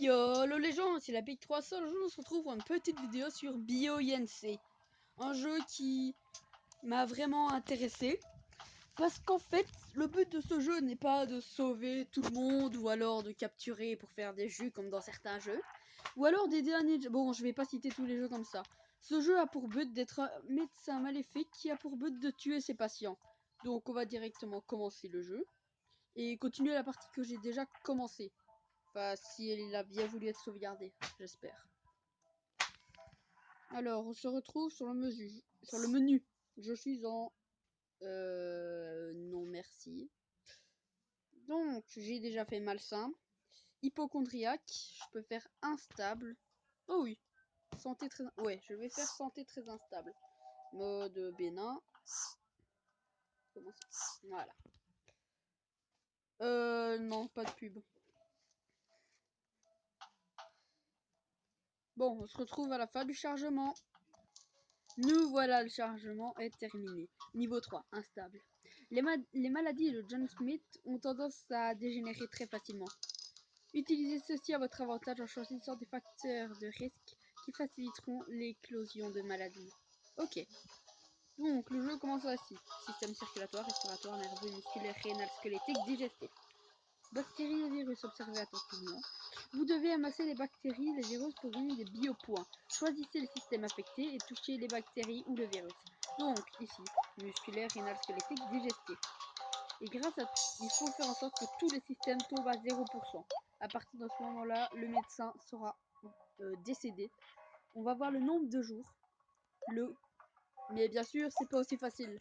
Yo les gens, c'est la Pic 300, aujourd'hui on se retrouve pour une petite vidéo sur BioINC. Un jeu qui m'a vraiment intéressé. Parce qu'en fait, le but de ce jeu n'est pas de sauver tout le monde ou alors de capturer pour faire des jeux comme dans certains jeux. Ou alors d'aider un ninja. Bon, je vais pas citer tous les jeux comme ça. Ce jeu a pour but d'être un médecin maléfique qui a pour but de tuer ses patients. Donc on va directement commencer le jeu. Et continuer la partie que j'ai déjà commencée. Enfin, si elle a bien voulu être sauvegardée, j'espère. Alors, on se retrouve sur le menu. Je suis en... non, merci. Donc, j'ai déjà fait malsain. Hypochondriaque, je peux faire instable. Oh oui, santé très... Ouais, je vais faire santé très instable. Mode bénin. Comment ça? Voilà. Non, pas de pub. Bon, on se retrouve à la fin du chargement. Nous voilà, le chargement est terminé. Niveau 3, instable. Les maladies de John Smith ont tendance à dégénérer très facilement. Utilisez ceci à votre avantage en choisissant des facteurs de risque qui faciliteront l'éclosion de maladies. Ok. Donc, le jeu commence ainsi. Système circulatoire, respiratoire, nerveux, musculaire, rénal, squelettique, digestif. Bactéries et virus observés attentivement. Vous devez amasser les bactéries et les virus pour gagner des biopoints. Choisissez le système affecté et touchez les bactéries ou le virus. Donc, ici, musculaire, rénal, squelettique, digestif. Et grâce à il faut faire en sorte que tous les systèmes tombent à 0%. À partir de ce moment-là, le médecin sera décédé. On va voir le nombre de jours. Mais bien sûr, c'est pas aussi facile.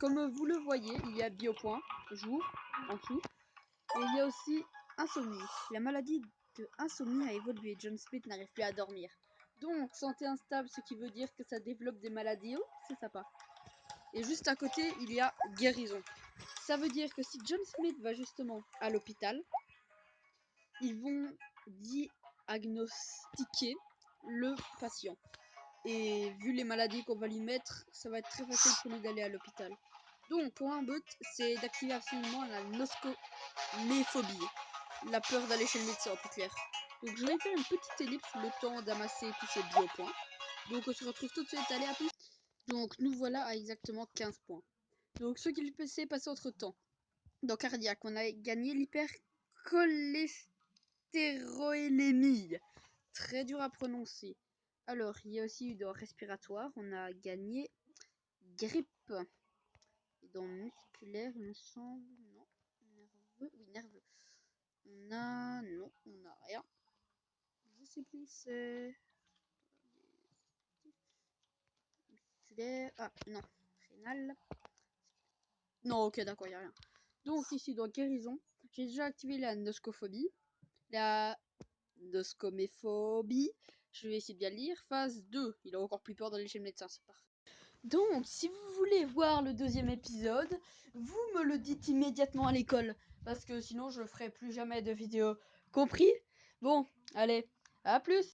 Comme vous le voyez, il y a biopoint, jour, en dessous. Et il y a aussi insomnie. La maladie de insomnie a évolué. John Smith n'arrive plus à dormir. Donc, santé instable, ce qui veut dire que ça développe des maladies. Oh, c'est sympa. Et juste à côté, il y a guérison. Ça veut dire que si John Smith va justement à l'hôpital, ils vont diagnostiquer le patient. Et vu les maladies qu'on va lui mettre, ça va être très facile pour lui d'aller à l'hôpital. Donc, pour un but, c'est d'activer absolument la noscoméphobie. La peur d'aller chez le médecin, en plus clair. Donc, je vais faire une petite ellipse, le temps d'amasser tous ces biopoints. Donc, on se retrouve tout de suite, allez, à plus. Donc, nous voilà à exactement 15 points. Donc, ce qu'il s'est passé entre temps. Dans cardiaque, on a gagné l'hypercholestérolémie. Très dur à prononcer. Alors, il y a aussi eu dans respiratoire, on a gagné grippe. Et dans musculaire, il me semble, non. Nerveux, oui, nerveux. On a, non, on a rien. Je sais plus, c'est musculaire. Ah, non, rénal. Non, ok, d'accord, il n'y a rien. Donc, ici, dans guérison, j'ai déjà activé la noscophobie. La noscoméphobie. Je vais essayer de bien le lire. Phase 2. Il a encore plus peur d'aller chez le médecin, c'est parfait. Donc, si vous voulez voir le deuxième épisode, vous me le dites immédiatement à l'école. Parce que sinon, je ferai plus jamais de vidéos. Compris? Bon, allez, à plus!